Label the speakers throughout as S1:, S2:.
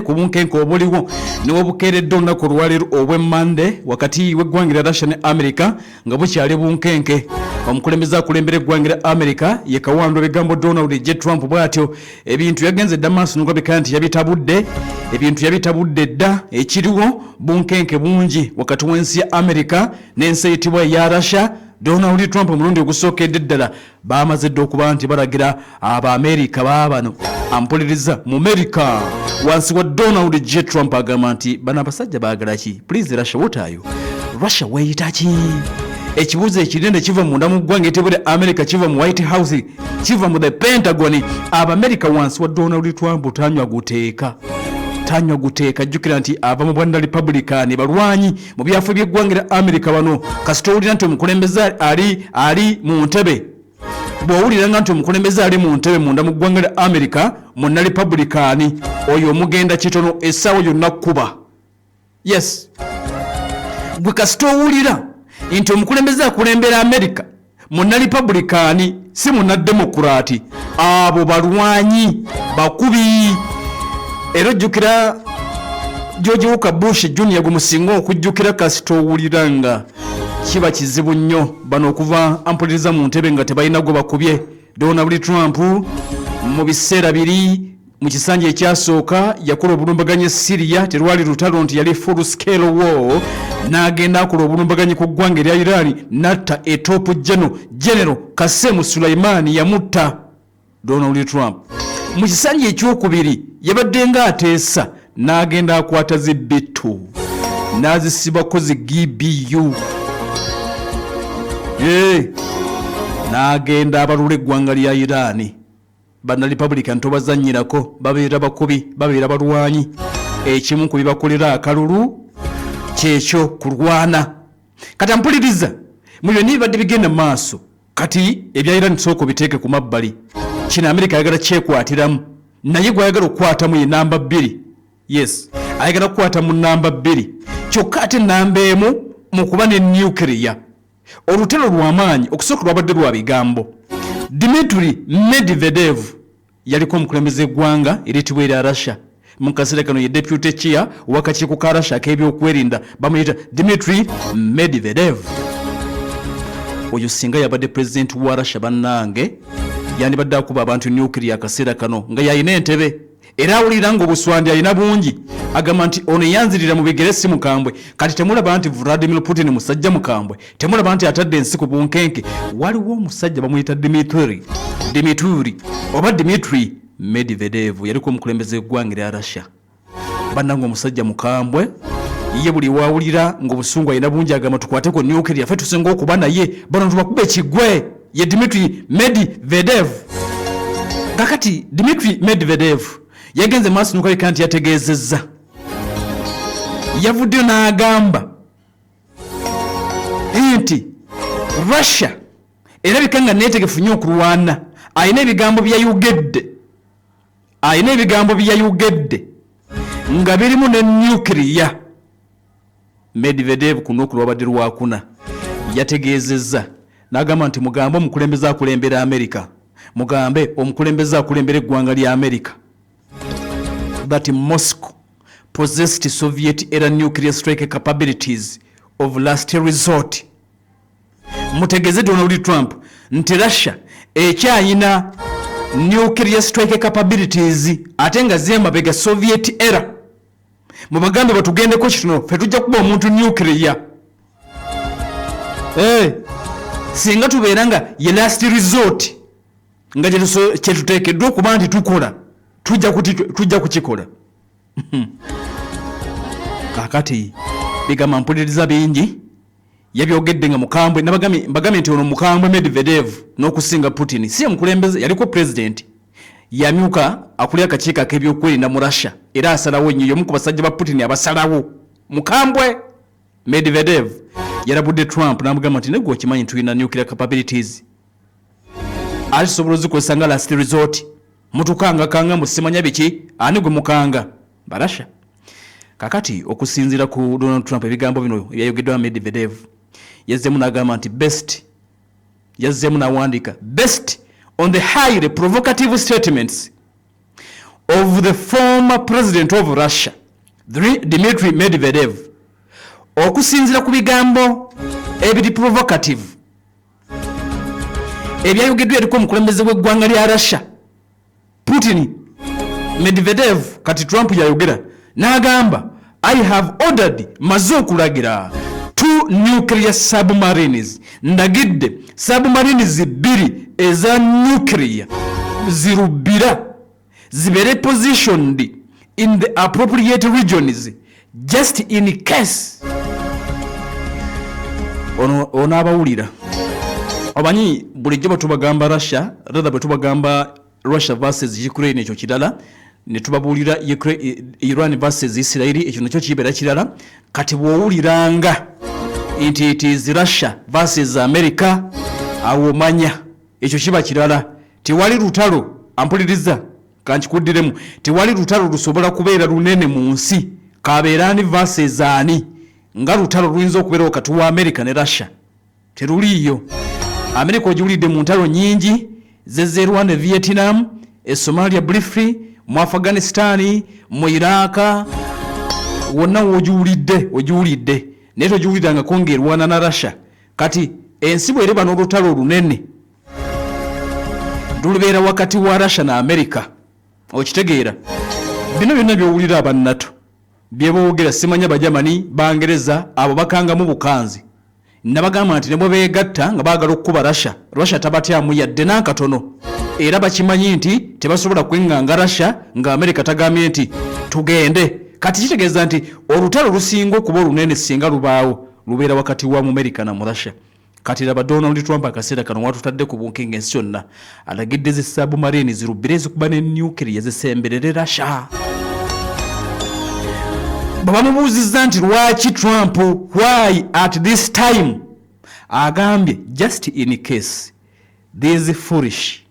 S1: ku bunkenke obuliwo niwo bukeeredde olunaku olwaleero obw'emmande wakati w'eggwanga lya Russia ne America nga bukyali bunkenke. Omukulembeze akulembera eggwanga lya America ye kawandwa bigambo Donald J. Trump bw'atyo ebintu yagenze dda maaso n'okubika nti yabitabudde dda ekiriwo bunkenke bungi wakati w'ensi ya America n'ensi eyitibwa eya Russia. Donald Trump omulundi ogusookedde ddala baamaze dda okuba nti balagira Aba-America baabano ampuliriza mu America wansi wa Donald J. Trump agamba nti bano abasajja baagala ki? Please Russia, what are you? Russia weeyita ki? Ekibuuzo ekinene kiva munda mu ggwanga etebule America, kiva mu White House, kiva mu the Pentagon. Aba-America wansi wa Donald Trump tanywa guteeka jjukira nti abamu bwana Republican balwanyi mu byafu by'eggwanga lya America bano kasita owulira nti omukulembeze ali mu ntebe bw'owulira nti omukulembeze ali mu ntebe munda mu ggwanga lya America muna Republican oyo omugenda kitono essaawa yonna kuba. Yes, gwe kasita owulira nti omukulembeze akulembera America muna Republican si muna Democrat, abo balwanyi bakubi. Era jjukira George Walker Bush Jr. gwe musinga okujjukira kasita owulira nga kiba kizibu nnyo bano okuva ampuliriza mu ntebe nga tebalina gwe bakubye. Donald Trump mu biseera biri mu kisanja ekyasooka yakola obulumbaganyi Syria, terwali lutalo nti yali full scale war, n'agenda akola obulumbaganyi ku ggwanga erya Iran n'atta etop General Qasem Soleimani yamutta Donald Trump. Mu kisanja ekyokubiri yabadde nga ateesa n'agenda akwata zibbitu n'azisibako zi GBU n'agenda abalula eggwanga lya Iran. Bana Republican tobazannyirako, babeera bakubi, babeera balwanyi. Ekimu ku bibakolera akalulu kyekyo kulwana. Kati ampuliriza mu byonna bibadde bigenda maaso kati ebya Iran sooka biteeke ku mabbali. Kino America ayagala kyekwatiramu naye gwayagala okukwatamu ye namba 2. Yes, ayagala kukwata mu namba 2 kyokka ate namba emu mu kuba ne nuclear. Olutalo lw'amaanyi okusooka lwabadde lwa bigambo. Dmitry Medvedev yaliko omukulembeze eggwanga eryitibwa erya Russia mu kaseera kano ye deputy chair w'akakiiko ka Russia ak'ebyokwerinda bamuyita Dmitry Medvedev. Oyo singa yabadde president wa Russia bannange yandibadde akuba abantu nuclear akaseera kano nga yalina entebe era awulira nga obuswandi alina bungi. Agamba nti ono yanzirira mu bigere si mukambwe. Kati temulaba nti Vladimir Putin musajja mukambwe, temulaba nti atadde ensi ku bunkenke. Waliwo omusajja bamuyita Dmitry Medvedev yaliko omukulembeze eggwanga lya Russia bannanga omusajja mukambwe. Ye buli wawulira ng'obusungu alina bungi agamba tukwateko nuclear ffe tusinga okuba naye bano tubakuba ekigwe ye Dmitry Medvedev. Kakati Dmitry Medvedev yagenze maaso n'okulabika nti yategeezezza, yavuddeyo n'agamba nti Russia erabika nga neetegefu nnyo okulwana, alina ebigambo bye yayogedde nga birimu ne nuclear. Medvedev ku lunaku lwabadde lwakuna yategeezezza n'agamba nti mugambe omukulembeze akulembera America, mugambe omukulembeze akulembera eggwanga lya America that Moscow possessed Soviet era nuclear strike capabilities of last resort. Mutegeeze Donald Trump nti Russia ekyayina nuclear strike capabilities ate nga z'emabega Soviet era. Mu bagambe batugendeko kitono ffe tujja kuba omuntu nuclear. Singa tubeera nga ye last resort nga kyetuteekeddwa okuba nti tukola tujja kukikola. Kakati bigamba mpuliriza bingi yabyogedde nga mukambwe mbagambye nti ono mukambwe Medvedev n'okusinga Putin si omukulembeze yaliko president yamyuka akulira akakiiko ak'ebyokwerinda mu Russia era asalawo ennyo y'omu ku basajja ba Putin abasalawo. Mukambwe Medvedev yarabudde Trump n'amugamba nti negwe okimanyi tulina nuclear capabilities ate tusobola ozikozesa nga last resort. Mutukangakanga musimanya biki ani gwe mukanga ba Russia. Kakati okusinziira ku Donald Trump ebigambo bino ebyayogeddwa Medvedev yazzeemu n'agamba nti yazzeemu n'awandiika best on the highly provocative statements of the former president of Russia, Dmitry Medvedev, okusinzira ku bigambo ebiri provocative ebyayogeddwa eriko omukulembeze w'eggwanga lya Russia Putin. Medvedev kati Trump yayogera n'agamba, I have ordered, maze okulagira 2 nuclear submarines, ndagidde submarines 2 eza nuclear zirubira zibeere positioned in the appropriate regions just in case. Ono abawulira obanyi bulijjo batubagamba Russia, rather batubagamba Russia versus Ukraine, ekyo kirala, ne tubabuulira Iran versus Israel, ekyo nakyo kibeera kirala. Kati bw'owuliranga nti it is Russia versus America, awo manya ekyo kiba kirala. Tewali lutalo, ampuliriza kankikuddiremu, tewali lutalo lusobola kubeera lunene mu nsi kabeera ani versus ani nga lutalo luyinza okubeera wakati wa America ne Russia. Teruliyo. America ogiwulidde mu ntalo nyingi zezze Rwanda, Vietnam, Somalia briefly, mu Afghanistan, mu Iraq, wonna ogiwulidde naye togiwulidanga kongerwana na Russia. Kati ensi bw'ereba n'olutalo olunene lulubeera wakati wa Russia na America, okitegeera. Bino byonna byowulira aba NATO byeboogera, simanya Bajamani, Bangereza, abo bakangamu bukanzi. Nabagamba nti nebo beegatta nga baagala okukuba Russia tabatyamu yadde n'akatono, era bakimanyi nti tebasobola kwenganga Russia nga America tagambye nti tugende. Kati kitegeeza nti olutalo lusinga okuba olunene singa lubaawo lubeera wakati wa America na mu Russia. Kati laba Donald Trump akaseera kano watutadde ku bunkenga ensi yonna, alagidde zi submarine zirubire zikuba ne nuclear zisemberere Russia. Babamubuuzizza nti lwaki Trump, why at this time? Agambye just in case these foolish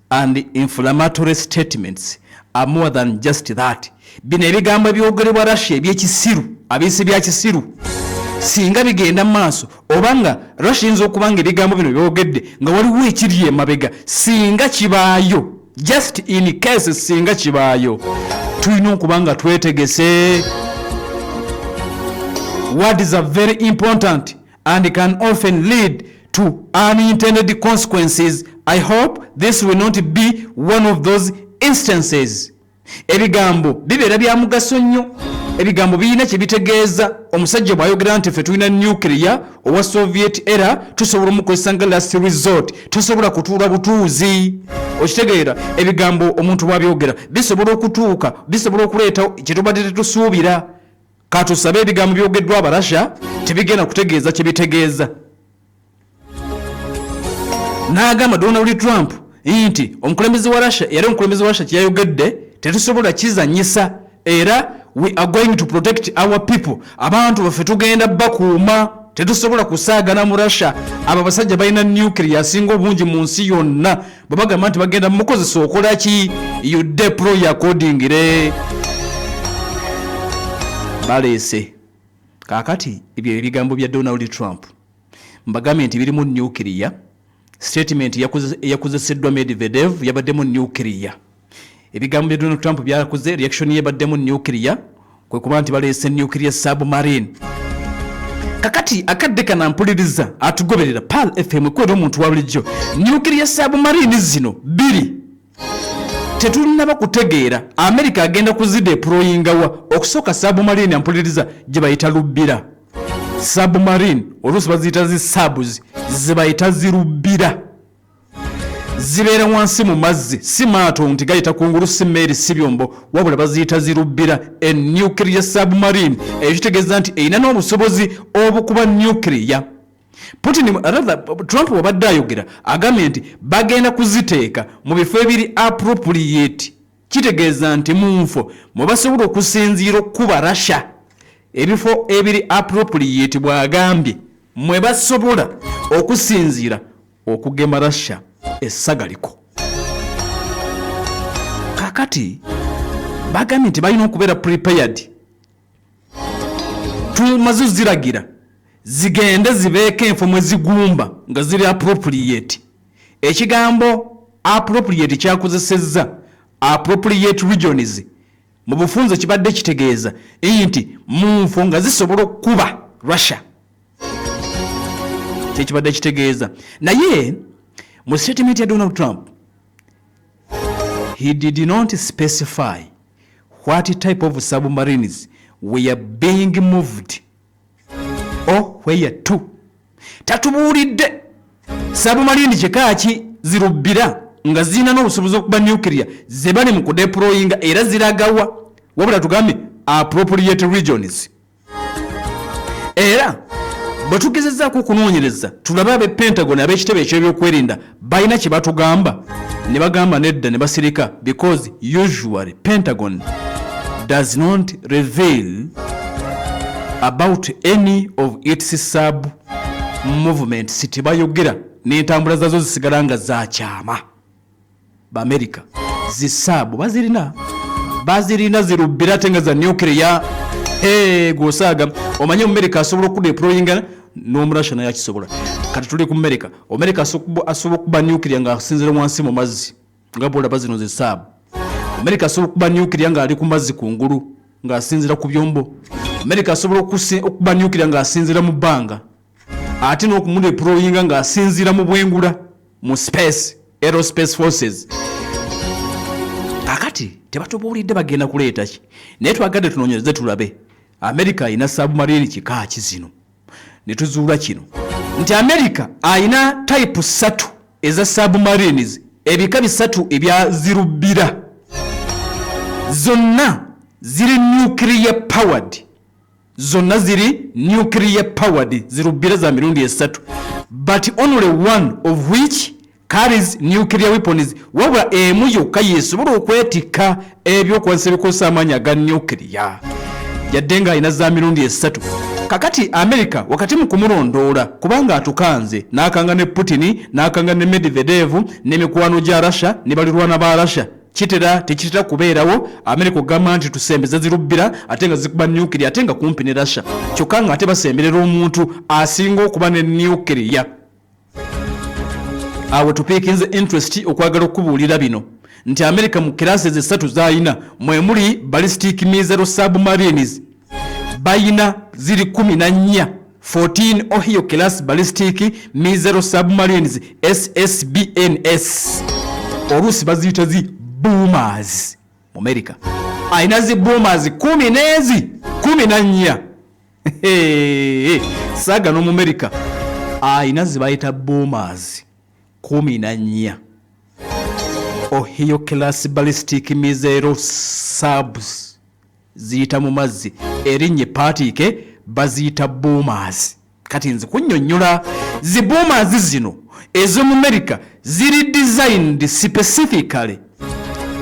S1: and inflammatory statements are more than just that. Bino ebigambo ebyogerebwa Russia ebyekisiru, abiisi bya kisiru, singa bigenda maaso obanga Russia yinza okubanga ebigambo bino byogedde nga waliwo ekiri emabega, singa kibaayo, just in case singa kibaayo, tulina okubanga twetegese. Words are very important and can often lead to unintended consequences. I hope this will not be one of those instances. Ebigambo bibeera bya mugaso nnyo. Ebigambo birina kye bitegeeza. Omusajja bw'ayogera nti ffe tulina nuclear owa Soviet era tusobola omukozesa nga last resort, tusobola kutuula butuuzi. Okitegeera, ebigambo omuntu bw'abyogera bisobola okutuuka, bisobola okuleeta kye tubadde tetusuubira. Katusabe ebigambo byogeddwa aba Russia tebigenda kutegeeza kye bitegeeza. N'agamba Donald Trump nti omukulembeze wa Russia yali omukulembeze wa Russia kyeyayogedde tetusobola kizanyisa, era we are going to protect our people. Abantu baffe tugenda bakuuma, tetusobola kusaagana mu Russia. Abo basajja balina nuclear asinga obungi mu nsi yonna. Bwe bagamba nti bagenda mukozesa okola ki? You deploy accordingly. Baleese kakati ebyo ebigambo bya Donald Trump mbagambye nti birimu nuclear. Statement yakuzeseddwa Medvedev yabaddemu nuclear. Ebigambo bya Donald Trump byakuze, reaction yabaddemu nuclear, kwe kuba nti baleese nuclear submarine. Kakati akadde kana mpuliriza atugoberera Pal FM kwera omuntu wa bulijjo, nuclear submarine zino 2 tetulina bakutegeera America agenda kuzideployinga wa. Okusoka submarine ampuliriza gye bayita lubbira. Submarine oluusi baziyita zi subs, zibayita zirubbira. Zibeera wansi mu mazzi, si maato nti gayita kungulu, si mmeeri, si byombo, wabula baziyita zirubbira. A nuclear submarine ekitegeeza nti erina n'obusobozi obukuba nuclear. Trump wabadde ayogera agambye nti bagenda kuziteeka mu bifo ebiri appropriate. Kitegeeza nti mu nfo mwe basobola okusinziira okuba Russia. Ebifo ebiri appropriate bw'agambye mwe basobola okusinziira okugema Russia essagaliko. Kakati bagambye nti balina okubeera prepared. Tumaze ziragira zigende zibeeke enfo mwe zigumba nga ziri appropriate. Ekigambo appropriate kyakozesezza appropriate regions mu bufunze kibadde kitegeeza nti mu nfo nga zisobola okuba Russia tekibadde kitegeeza naye mu statement ya Donald Trump he did not specify what type of submarines were being moved or where to. Tatubuulidde submarine kyekaaki zirubbira nga zirina n'obusobozi okuba nuclear ze bali mu kudeployinga era ziragawa wabula tugambe appropriate regions. Era bwe tugezezzaako okunoonyereza tulabe ab'e Pentagon ab'ekitebe eky'ebyokwerinda balina kye batugamba ne bagamba nedda ne basirika because usually Pentagon does not reveal about any of its sub movements. Tibayogera n'entambula zazo zisigala nga zakyama. B'Amerika zisabu bazirina zirubbira ate nga za nuclear. Gwosaaga omanye Amerika asobola okudeployinga n'omurasha naye akisobola. Kati tuli ku Amerika asobola okuba nuclear nga asinzira wansi mu mazzi nga bolaba zino zisabu. Amerika asobola okuba nuclear nga ali ku mazzi kungulu nga asinzira ku byombo. Amerika asobola okuba nuclear nga asinzira mu bbanga ate n'okumudeployinga nga asinzira mu bwengula mu space aerospace forces. Kakati tebatubuulidde bagenda kuleeta ki naye twagadde tunoonyereze tulabe Amerika ayina submarine kikaaki zino ne tuzuula kino nti Amerika ayina type 3 eza submarines ebika 3 ebya zirubbira zonna ziri nuclear powered zirubbira za mirundi 3 but only one of which carries nuclear weapons wabula emu yokka yesobola okwetikka ebyokuwanisa ebikosa amaanyi aga nuclear yadde nga alina za mirundi 3. Kakati Amerika wakati mu kumulondoola kubanga atukanze n'akanga ne Putin n'akanga ne Medvedev n'emikwano gya Russia ne balirwana ba Russia tekitera kubeerawo Amerika ogamba nti tusembeza zirubbira ate nga zikuba nuclear ate nga kumpi ne Russia kyokka nga ate basemberera omuntu asinga okuba ne nuclear. Awo tupiikinze interest okwagala okubuulira bino nti Amerika mu classes 3 zayina mwemuli ballistic missile submarines bayina ziri 14 Ohio class ballistic missile submarines SSBNS oluusi baziyita zi boomers mu Amerika ayina zi boomers 14 saga no mu Amerika ayina zi bayita boomers 14 Ohio class ballistic missile subs ziyita mu mazzi erinye paatike baziyita boomers. Kati nze kunnyonnyola zi boomers zino ezo mu America ziri designed specifically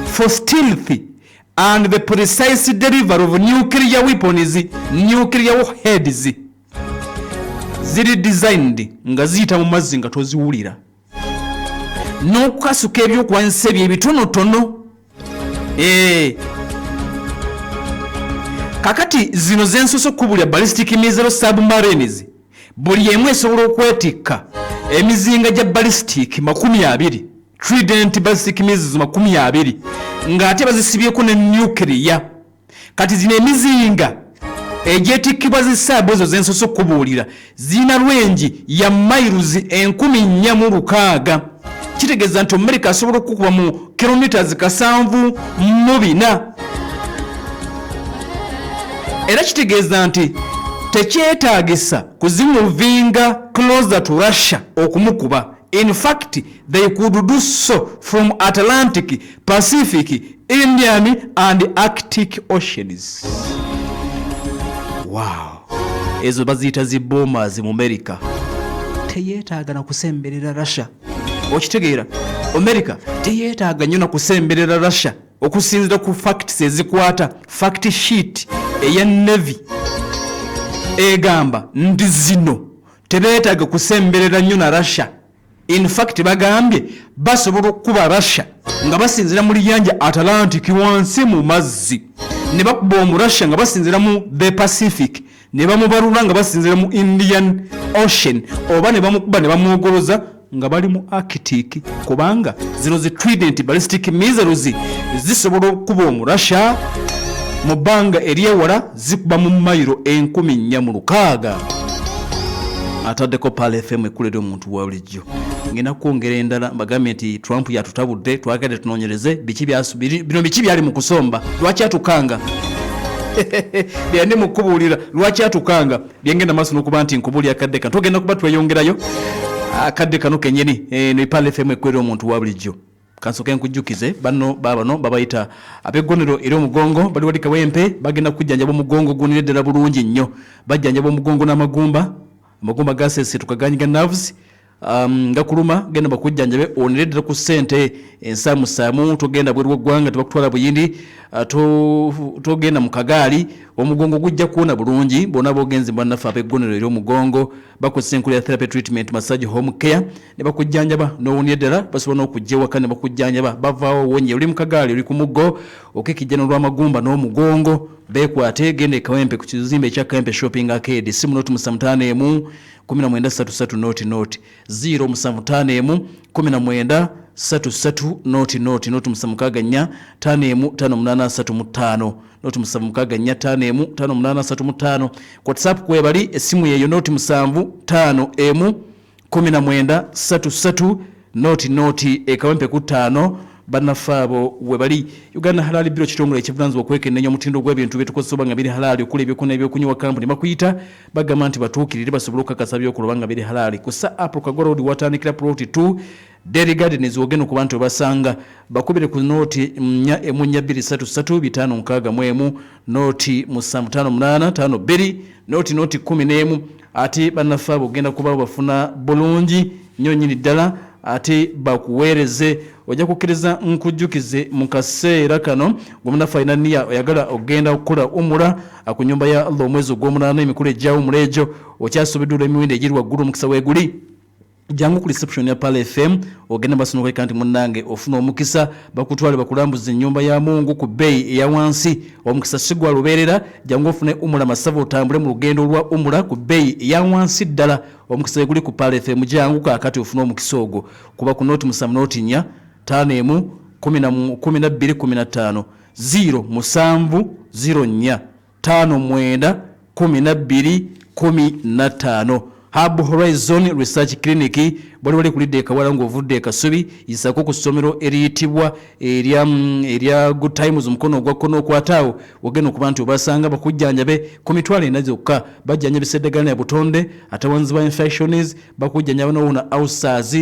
S1: for stealth and the precise delivery of nuclear weapons, nuclear warheads. Ziri designed nga ziyita mu mazzi nga toziwulira n'okukasuka ebyokuwanisa ebyo ebitonotono. Kakati zino zensoso okubulya ballistic missile submarines buli emu esobola okwetikka emizinga gya ballistic 20 Trident ballistic missiles 20 ng'ate bazisibyeko ne nuclear. Kati zino emizinga egyetikkibwa zisaabu ezo zensoso okubuulira zina lwengi ya miles 14,600. Kitegeeza nti Amerika asobola okukuba mu kilometers 704. Era kitegeeza nti tekyetaagisa kuzimuvinga closer to Russia okumukuba. In fact, they could do so from Atlantic, Pacific, Indian and Arctic Oceans. Wow. Ezo baziyita zi bombers mu Amerika. Teyeetaaga na kusemberera Russia. Okitegeera, Amerika teyeetaaga nnyo na kusemberera Russia okusinzira ku facts ezikwata fact sheet eya Navy egamba ndi zino tebeetaaga kusemberera nnyo na Russia. In fact bagambye basobola okuba Russia nga basinzira mu liyanja Atlantic wansi mu mazzi ne bakuba mu Russia nga basinzira mu the Pacific ne bamubalula nga basinzira mu Indian Ocean oba ne bamukuba ne bamwogoloza nga bali mu Arctic kubanga zino zi Trident ballistic missiles zisobola okuba omurasha mu bbanga eryewala zikuba mu mayiro 14,600. Ataddeko Pal FM ekulera omuntu wa bulijjo. Ngenda kwongera endala mbagambe nti Trump yatutabudde twagala tunoonyereze bino biki byali mu kusomba lwaki atukanga byandi mu kubuulira lwaki atukanga byengenda maaso n'okuba nti nkubuulira akadde kano tugenda kuba tweyongerayo akadde kano kennyini ne Pal FM ekulera omuntu wa bulijjo. Kansoke nkujjukize bano babano babayita abegonero eri omugongo bali wali kawempe bagenda kujjanjaba omugongo gunire ddala bulungi nnyo bajjanjaba omugongo n'amagumba amagumba gasese tukaganyiga nerves nga kuluma genda bakujjanjabe onire ddala ku ssente ensamusaamu togenda bweru gwanga tebakutwala buyindi togenda mu kagaali omugongo gujja kuwona bulungi bona bogenzi bannafe abegonero eri omugongo bakozesa enkola ya therapy treatment massage home care ne bakujjanjaba n'owonire ddala basobola n'okujja ewaka ne bakujjanjaba bavaawo wonye oli mu kagaali oli ku muggo okekijjano lw'amagumba n'omugongo beekwate genda ekawempe ku kizimbe ekya Kawempe shopping arcade simu noti 75 1933 noti 075 1933 noti 764 5583 noti 764 5583 WhatsApp kwebali esimu yeyo noti 75 1933 noti ekawempe ku 5 bannafabo webali Uganda Halali Biro kitongole ekivunaanibwa okwekennenya omutindo gw'ebintu byetukozesa nga biri halali okuli ebyokuna ebyokunywa kampuni bakuyita bagamba nti batuukirire basobola okukakasa by'okuloba nga biri halali kusa April Kagoro Road watandikira Plot 2 Dairy Garden ezogenda ku bantu basanga bakubire ku noti 4233561 noti 55852 noti 11 ate bannafabo genda kuba bafuna bulungi nnyo nnyini ddala ate bakuweereze ojja kukkiriza nkujjukize mu kaseera kano gwomunafaina niya oyagala ogenda okukola umura ku nyumba ya Allah omwezi gw'omunaana emikulu ejja umura egyo okyasobeddwa emiwendo egiri waggulu omukisa weeguli jangu ku reception ya Pal FM ogenda basonoka kanti munnange ofuna omukisa bakutwale bakulambuza ennyumba ya Mungu ku bei eya wansi omukisa sigwa lubeerera jangu ofune umura masavo otambule mu lugendo lwa umura ku bei eya wansi ddala omukisa eguli ku Pal FM jangu kakati ofuna omukisa ogwo kuba ku noti musamu noti nya 5 10 12 15 0 7 0 5 12 Hub Horizon Research Clinic bali kulidde ekawala ng'ovudde ekasubi isako ku ssomero eriyitibwa erya Good Times omukono ogwakkono okwataawo ogenda okuba nti obasanga bakujjanjabe ku mitwalo ena zokka bajjanja biseddagala ya butonde atawanzibwa infections bakujjanjaba n'owona ulcers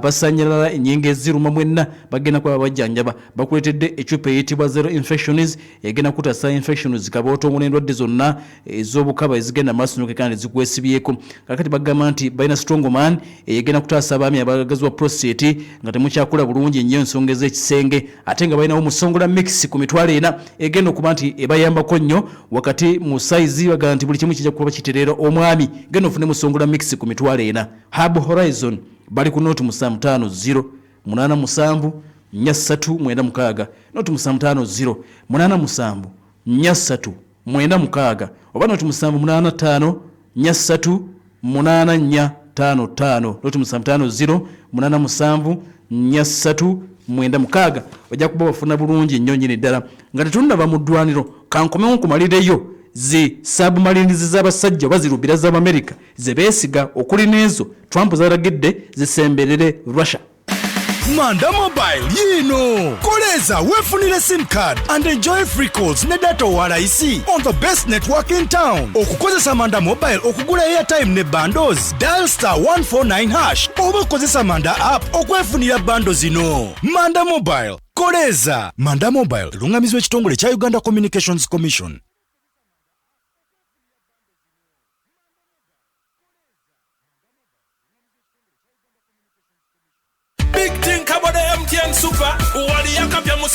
S1: basanyalala ennyingo eziruma mwenna bagenda kuba bajjanjaba bakuletedde ecupa eyitibwa zero infections egenda kutasa infections zikabooto n'endwadde zonna ez'obukaba ezigenda maaso n'oke kandi zikwesibyeko kakati bagamba nti balina strong man egenda kutaasa abaami abagazibwa prostate nga temukyakula bulungi nnyo ensonga ez'ekisenge ate nga balinawo musongola mix ku mitwalo ena egenda okuba nti ebayambako nnyo wakati mu size bagamba nti buli kimu kijja kuba kitereera omwami genda ofune musongola mix ku mitwalo ena Hub Horizon bali ku noti 550 87 4396 noti 550 87 4396 oba noti 785 3 855 noti 550 87 3 ojja kuba bafuna bulungi nnyo nnyini ddala nga tetunnaba mu ddwaniro kankomewo nkumalireyo zi submarines z'abasajja oba zirubira z'Amerika ze beesiga okuli n'ezo Trump zalagidde zisemberere Russia.
S2: Manda Mobile yino koleza wefunire SIM card and enjoy free calls ne data walaisi on the best network in town. Okukozesa Manda Mobile okugula airtime ne bundles dial *149# oba okozesa Manda app okwefunira bundles zino. Manda Mobile koleza. Manda Mobile lungamizwa ekitongole kya Uganda Communications Commission.
S3: Big thing about the MTN Super. Wali yakapya